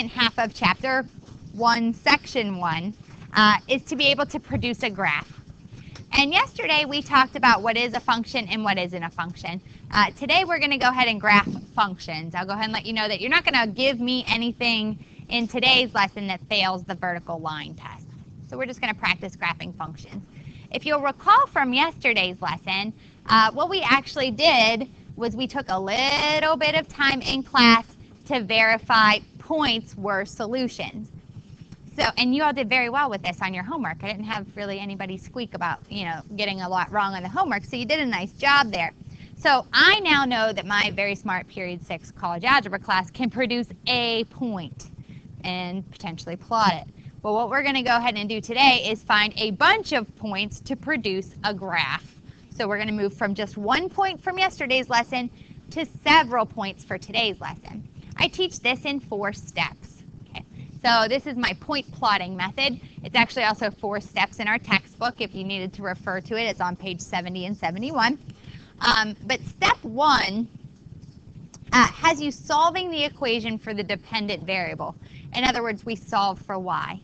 second half of chapter 1, section 1, is to be able to produce a graph. And yesterday we talked about what is a function and what isn't a function. Today we're going to go ahead and graph functions. I'll go ahead and let you know that you're not going to give me anything in today's lesson that fails the vertical line test. So we're just going to practice graphing functions. If you'll recall from yesterday's lesson, what we actually did was we took a little bit of time in class to verify points were solutions. So, and you all did very well with this on your homework. I didn't have really anybody squeak about, getting a lot wrong on the homework, so you did a nice job there. So I now know that my very smart period 6 college algebra class can produce a point and potentially plot it. Well, what we're going to go ahead and do today is find a bunch of points to produce a graph. So we're going to move from just 1 point from yesterday's lesson to several points for today's lesson. I teach this in 4 steps. Okay. So this is my point plotting method. It's actually also 4 steps in our textbook. If you needed to refer to it, it's on page 70 and 71. But step 1 has you solving the equation for the dependent variable. In other words, we solve for y.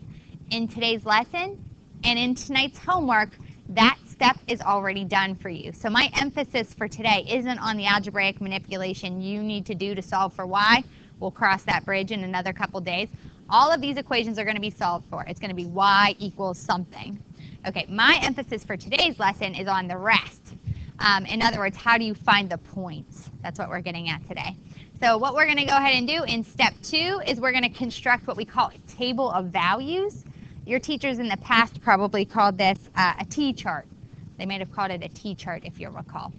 In today's lesson and in tonight's homework, that step is already done for you. So my emphasis for today isn't on the algebraic manipulation you need to do to solve for y. We'll cross that bridge in another couple days. All of these equations are going to be solved for. It's going to be y equals something. Okay, my emphasis for today's lesson is on the rest. In other words, how do you find the points? That's what we're getting at today. So what we're going to go ahead and do in step 2 is we're going to construct what we call a table of values. Your teachers in the past probably called this a T-chart. They might have called it a T-chart if you'll recall.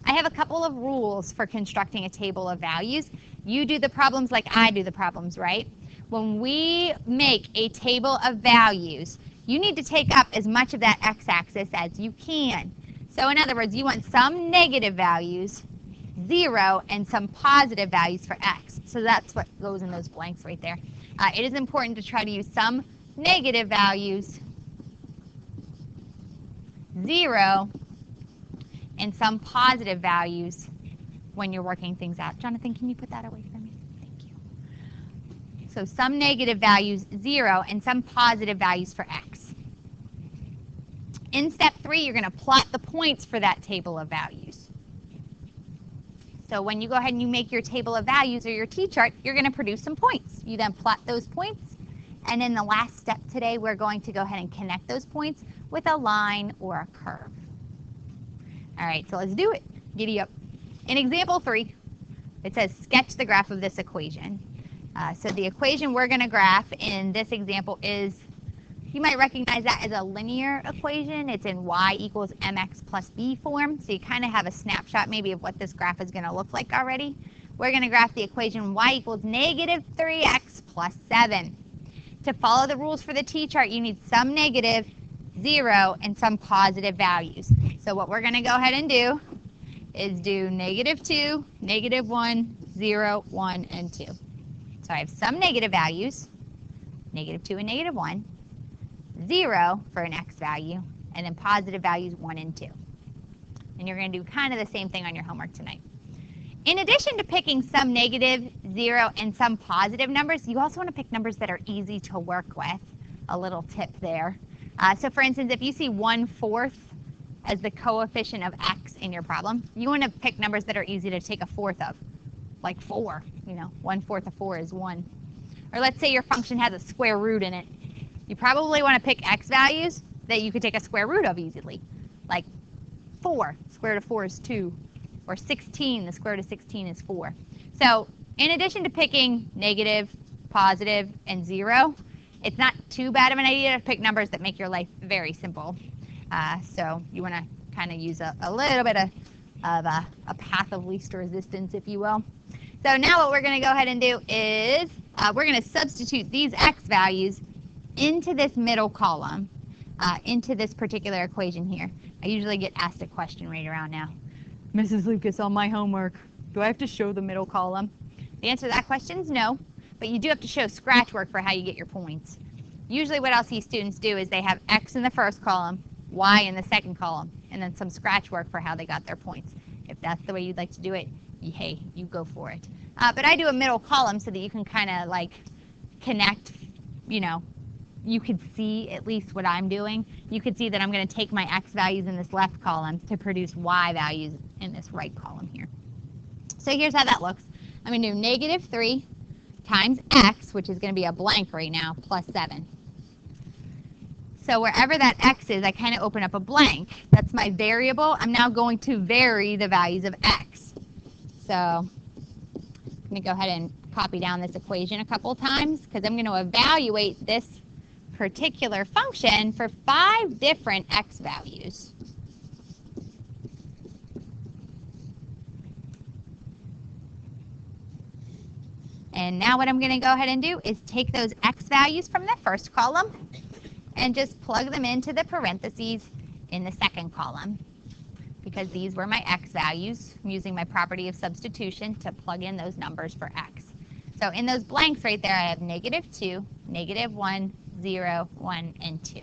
I have a couple of rules for constructing a table of values. You do the problems like I do the problems, right? When we make a table of values, you need to take up as much of that x-axis as you can. So in other words, you want some negative values, 0, and some positive values for x. So that's what goes in those blanks right there. It is important to try to use some negative values, 0, and some positive values when you're working things out. Jonathan, can you put that away for me? Thank you. So some negative values, 0, and some positive values for x. In step 3, you're going to plot the points for that table of values. So when you go ahead and you make your table of values or your T-chart, you're going to produce some points. You then plot those points. And in the last step today, we're going to go ahead and connect those points with a line or a curve. All right, so let's do it. Giddy up. In example 3, it says sketch the graph of this equation. So the equation we're going to graph in this example is, you might recognize that as a linear equation. It's in y equals mx plus b form. So you kind of have a snapshot maybe of what this graph is going to look like already. We're going to graph the equation y equals negative 3x plus 7. To follow the rules for the T-chart, you need some negative, 0, and some positive values. So what we're going to go ahead and do is do negative 2, negative 1, 0, 1, and 2. So I have some negative values, negative 2 and negative 1, 0 for an x value, and then positive values 1 and 2. And you're going to do kind of the same thing on your homework tonight. In addition to picking some negative, 0, and some positive numbers, you also want to pick numbers that are easy to work with. A little tip there. So for instance, if you see 1/4 as the coefficient of x in your problem, you want to pick numbers that are easy to take a fourth of, like 4. 1/4 of 4 is 1. Or let's say your function has a square root in it. You probably want to pick x values that you could take a square root of easily, like 4, square root of 4 is 2. Or 16, the square root of 16 is 4. So in addition to picking negative, positive, and 0, it's not too bad of an idea to pick numbers that make your life very simple. So you want to kind of use a little bit of a path of least resistance, if you will. So now what we're going to go ahead and do is we're going to substitute these x values into this middle column, into this particular equation here. I usually get asked a question right around now. Mrs. Lucas, on my homework, do I have to show the middle column? The answer to that question is no, but you do have to show scratch work for how you get your points. Usually what I'll see students do is they have x in the first column, y in the second column, and then some scratch work for how they got their points. If that's the way you'd like to do it, hey, you go for it. But I do a middle column so that you can kind of like connect, you know, you could see at least what I'm doing. You could see that I'm going to take my x values in this left column to produce y values in this right column here. So here's how that looks. I'm going to do negative 3 times x, which is going to be a blank right now, plus 7. So wherever that x is, I kind of open up a blank. That's my variable. I'm now going to vary the values of x. So I'm going to go ahead and copy down this equation a couple times because I'm going to evaluate this particular function for 5 different x values. And now what I'm going to go ahead and do is take those x values from the first column and just plug them into the parentheses in the second column, because these were my x values. I'm using my property of substitution to plug in those numbers for x. So in those blanks right there, I have negative 2, negative 1, 0, 1, and 2.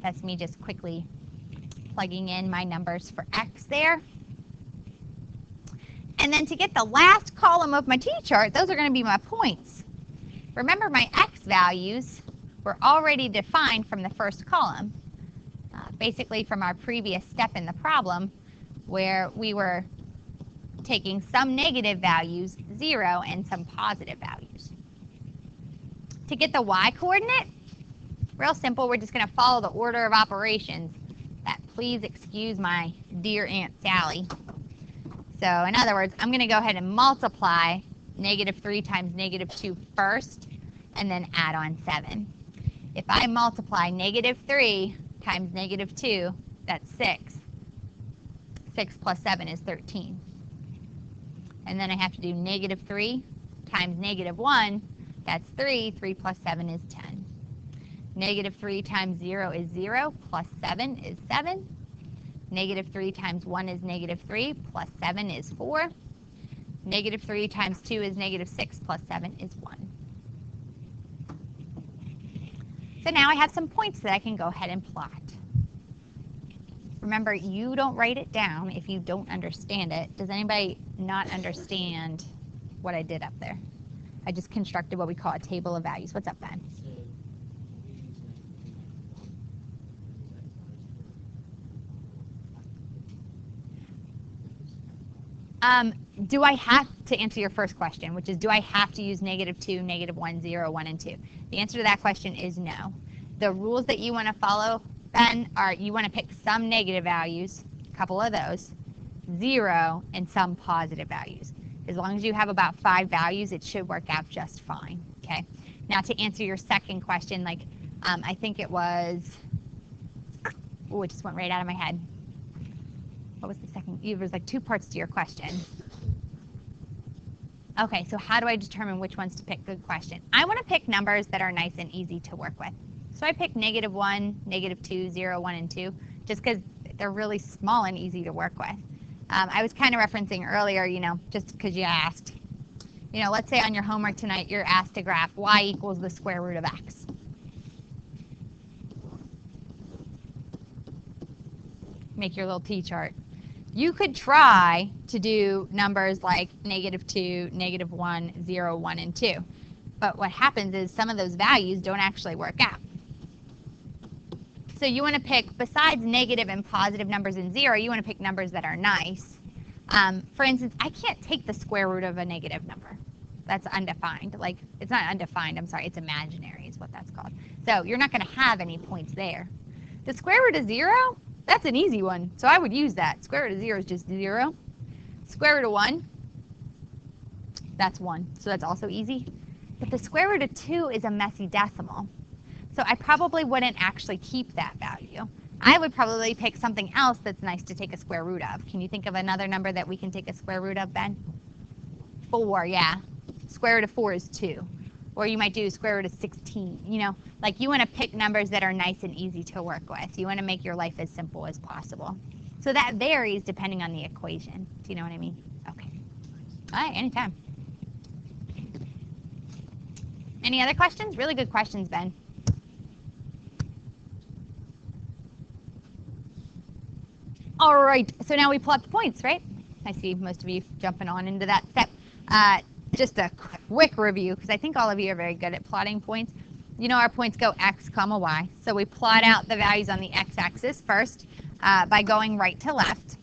That's me just quickly plugging in my numbers for x there. And then to get the last column of my t-chart, those are going to be my points. Remember, my x values were already defined from the first column, basically from our previous step in the problem, where we were taking some negative values, 0, and some positive values. To get the y coordinate, real simple, we're just going to follow the order of operations. Please excuse my dear Aunt Sally. So in other words, I'm going to go ahead and multiply negative 3 times negative 2 first, and then add on 7. If I multiply negative 3 times negative 2, that's 6. 6 plus 7 is 13. And then I have to do negative 3 times negative 1, that's 3. 3 plus 7 is 10. Negative 3 times 0 is 0, plus 7 is 7. Negative 3 times 1 is negative 3, plus 7 is 4. Negative 3 times 2 is negative 6, plus 7 is 1. So now I have some points that I can go ahead and plot. Remember, you don't write it down if you don't understand it. Does anybody not understand what I did up there? I just constructed what we call a table of values. What's up, Ben? Do I have to answer your first question, which is, do I have to use negative 2, negative 1, 0, 1, and 2? The answer to that question is no. The rules that you want to follow, Ben, are you want to pick some negative values, a couple of those, 0, and some positive values. As long as you have about 5 values, it should work out just fine, okay? Now to answer your second question, like I think it was, oh, it just went right out of my head. What was the second? It was like 2 parts to your question. Okay, so how do I determine which ones to pick? Good question. I want to pick numbers that are nice and easy to work with. So I picked negative 1, negative 2, 0, 1, and 2, just because they're really small and easy to work with. I was kind of referencing earlier, you know, just because you asked. You know, let's say on your homework tonight, you're asked to graph y equals the square root of x. Make your little t-chart. You could try to do numbers like negative 2, negative 1, 0, 1, and 2. But what happens is some of those values don't actually work out. So you want to pick, besides negative and positive numbers and 0, you want to pick numbers that are nice. For instance, I can't take the square root of a negative number. That's undefined. Like, it's not undefined, I'm sorry, it's imaginary is what that's called. So you're not going to have any points there. The square root of 0? That's an easy one, so I would use that. Square root of 0 is just 0. Square root of 1, that's 1, so that's also easy. But the square root of 2 is a messy decimal, so I probably wouldn't actually keep that value. I would probably pick something else that's nice to take a square root of. Can you think of another number that we can take a square root of, Ben? 4, yeah. Square root of 4 is 2. Or you might do square root of 16, you know, like you want to pick numbers that are nice and easy to work with. You want to make your life as simple as possible. So that varies depending on the equation. Do you know what I mean? Okay. All right, anytime. Any other questions? Really good questions, Ben. All right, so now we plot the points, right? I see most of you jumping on into that step. just a quick review, because I think all of you are very good at plotting points. You know our points go x, comma, y. So we plot out the values on the x-axis first by going right to left.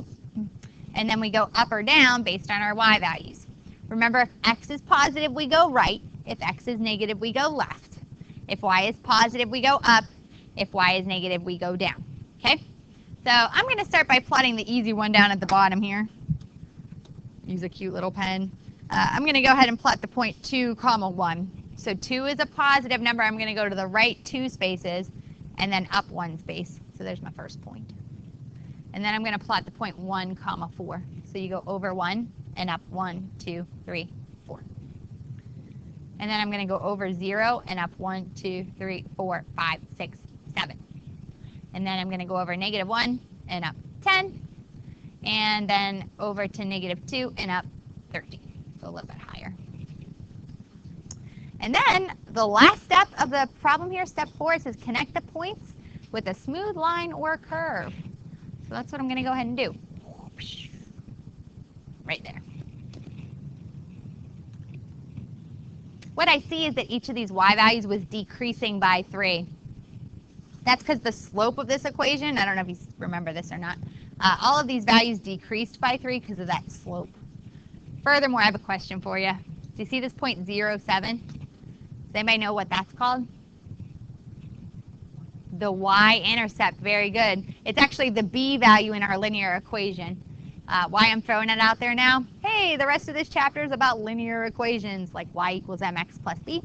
And then we go up or down based on our y values. Remember, if x is positive, we go right. If x is negative, we go left. If y is positive, we go up. If y is negative, we go down. Okay? So I'm going to start by plotting the easy one down at the bottom here. Use a cute little pen. I'm going to go ahead and plot the point 2, comma 1. So 2 is a positive number. I'm going to go to the right 2 spaces and then up 1 space. So there's my first point. And then I'm going to plot the point 1, comma 4. So you go over 1 and up 1, 2, 3, 4. And then I'm going to go over 0 and up 1, 2, 3, 4, 5, 6, 7. And then I'm going to go over negative 1 and up 10. And then over to negative 2 and up 13. So a little bit higher. And then the last step of the problem here, step 4, says connect the points with a smooth line or curve. So that's what I'm going to go ahead and do. Right there. What I see is that each of these y values was decreasing by 3. That's because the slope of this equation, I don't know if you remember this or not, all of these values decreased by 3 because of that slope. Furthermore, I have a question for you. Do you see this point 0, 7? Does anybody know what that's called? The y-intercept. Very good. It's actually the b value in our linear equation. Why I'm throwing it out there now? Hey, the rest of this chapter is about linear equations, like y equals mx plus b.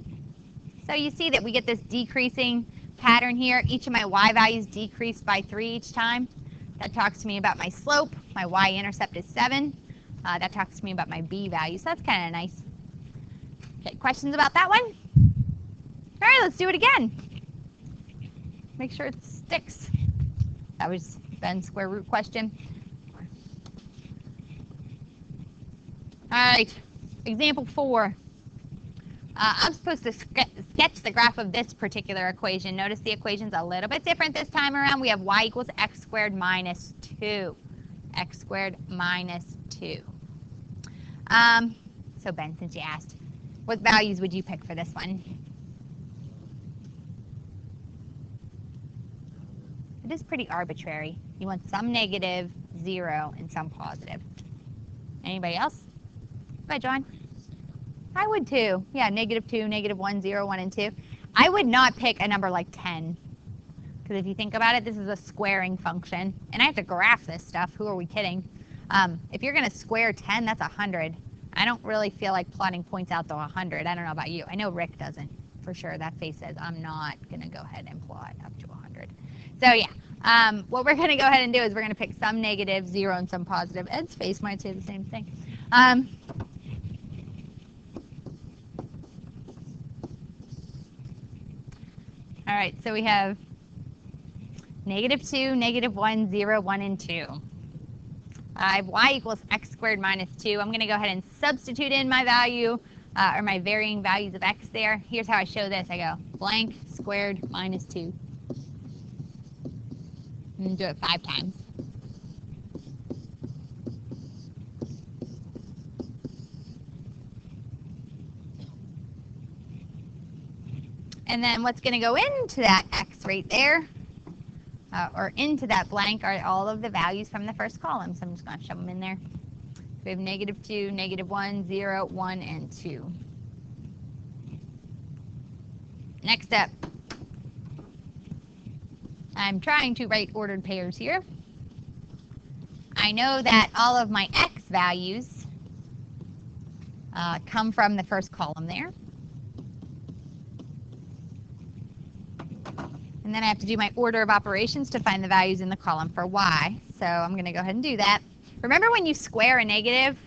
So you see that we get this decreasing pattern here. Each of my y values decreased by 3 each time. That talks to me about my slope. My y-intercept is 7. That talks to me about my b value. So that's kind of nice. Okay, questions about that one? All right, let's do it again. Make sure it sticks. That was Ben's square root question. All right, example 4. I'm supposed to sketch the graph of this particular equation. Notice the equation's a little bit different this time around. We have y equals x squared minus 2. X squared minus 2. So Ben, since you asked, what values would you pick for this one? It is pretty arbitrary. You want some negative, 0, and some positive. Anybody else? Go ahead, John. I would too. Yeah, negative 2, negative 1, 0, 1, and 2. I would not pick a number like 10. Because if you think about it, this is a squaring function. And I have to graph this stuff. Who are we kidding? If you're going to square 10, that's 100. I don't really feel like plotting points out to 100. I don't know about you. I know Rick doesn't. For sure, that face says, I'm not going to go ahead and plot up to 100. So yeah, what we're going to go ahead and do is we're going to pick some negative, 0, and some positive. Ed's face might say the same thing. All right, so we have negative 2, negative 1, 0, 1, and 2. I have y equals x squared minus 2. I'm going to go ahead and substitute in my value, or my varying values of x there. Here's how I show this. I go blank squared minus 2. And do it 5 times. And then what's going to go into that x right there, or into that blank, are all of the values from the first column. So I'm just going to shove them in there. We have negative 2, negative 1, 0, 1, and 2. Next step. I'm trying to write ordered pairs here. I know that all of my x values come from the first column there. And then I have to do my order of operations to find the values in the column for y. So I'm going to go ahead and do that. Remember when you square a negative,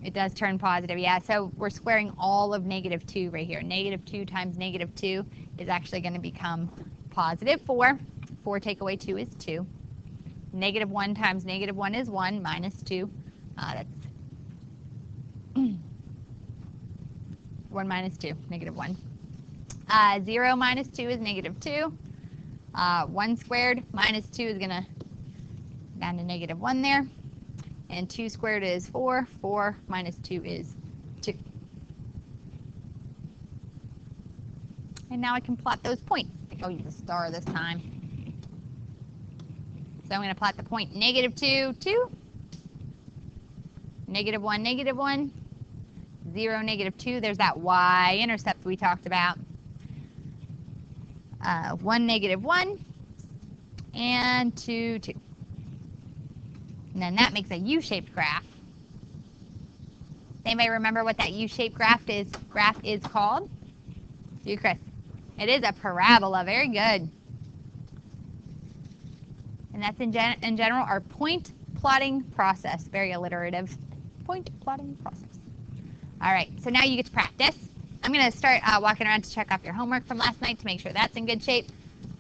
it does turn positive. Yeah, so we're squaring all of negative 2 right here. Negative 2 times negative 2 is actually going to become positive 4. 4 take away 2 is 2. Negative 1 times negative 1 is 1 minus 2. That's 1 minus 2, negative 1. 0 minus 2 is negative 2. 1 squared minus 2 is going to down to negative 1 there. And 2 squared is 4. 4 minus 2 is 2. And now I can plot those points. I think I'll use a star this time. So I'm going to plot the point -2, 2, -1, -1, 0, -2. There's that y-intercept we talked about. 1, -1, and 2, 2. And then that makes a U-shaped graph. Anybody remember what that U-shaped graph is called? You, Chris. It is a parabola. Very good. And that's in general our point plotting process. Very alliterative. Point plotting process. All right, so now you get to practice. I'm going to start walking around to check off your homework from last night to make sure that's in good shape.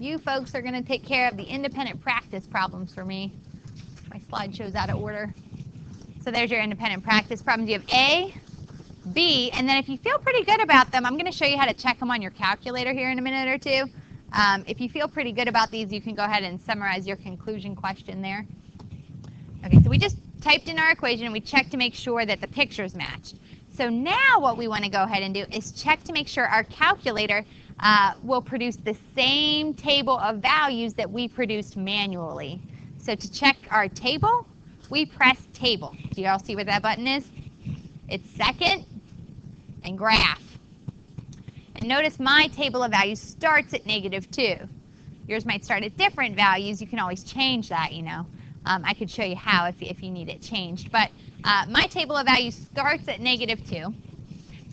You folks are going to take care of the independent practice problems for me. My slideshow's out of order. So there's your independent practice problems. You have A, B, and then if you feel pretty good about them, I'm going to show you how to check them on your calculator here in a minute or two. If you feel pretty good about these, you can go ahead and summarize your conclusion question there. Okay, so we just typed in our equation and we checked to make sure that the pictures matched. So now what we want to go ahead and do is check to make sure our calculator will produce the same table of values that we produced manually. So to check our table, we press table. Do you all see what that button is? It's second and graph. And notice my table of values starts at -2. Yours might start at different values. You can always change that, you know. I could show you how if you need it changed. But my table of values starts at -2.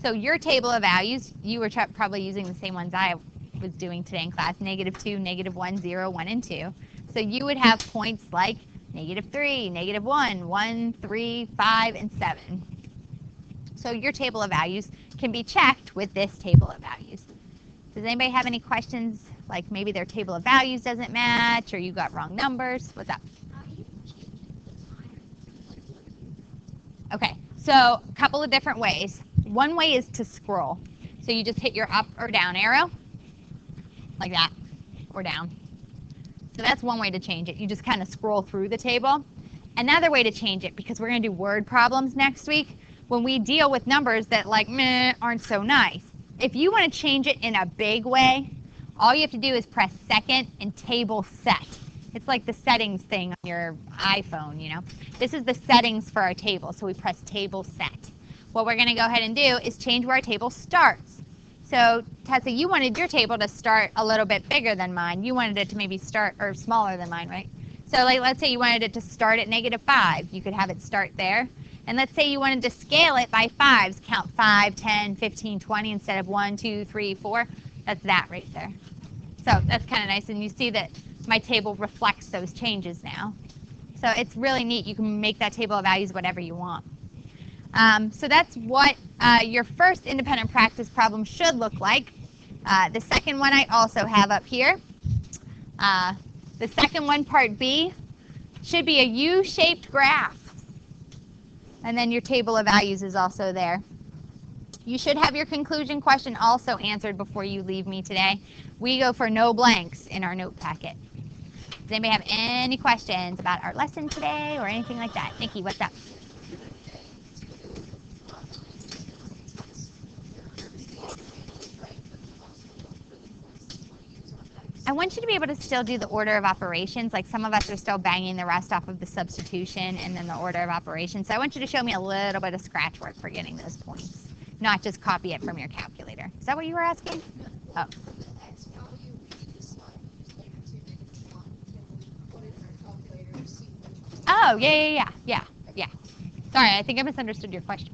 So your table of values, you were probably using the same ones I was doing today in class, -2, -1, 0, 1, and 2. So you would have points like -3, -1, 1, 3, 5, and 7. So your table of values can be checked with this table of values. Does anybody have any questions, like maybe their table of values doesn't match or you got wrong numbers? What's up? Okay, so a couple of different ways. One way is to scroll. So you just hit your up or down arrow, like that, or down. So that's one way to change it. You just kind of scroll through the table. Another way to change it, because we're going to do word problems next week, when we deal with numbers that like meh aren't so nice. If you want to change it in a big way, all you have to do is press second and table set. It's like the settings thing on your iPhone, you know. This is the settings for our table, so we press table set. What we're going to go ahead and do is change where our table starts. So Tessa, you wanted your table to start a little bit bigger than mine. You wanted it to maybe start, or smaller than mine, right? So like, let's say you wanted it to start at -5. You could have it start there. And let's say you wanted to scale it by 5s, count 5, 10, 15, 20 instead of 1, 2, 3, 4. That's that right there. So that's kind of nice, and you see that my table reflects those changes now. So it's really neat. You can make that table of values whatever you want. So that's what your first independent practice problem should look like. The second one I also have up here. The second one, part B, should be a U-shaped graph. And then your table of values is also there. You should have your conclusion question also answered before you leave me today. We go for no blanks in our note packet. Does anybody have any questions about our lesson today or anything like that? Nikki, what's up? I want you to be able to still do the order of operations. Like some of us are still banging the rest off of the substitution and then the order of operations. So I want you to show me a little bit of scratch work for getting those points, not just copy it from your calculator. Is that what you were asking? Oh. Oh, yeah. Sorry, I think I misunderstood your question.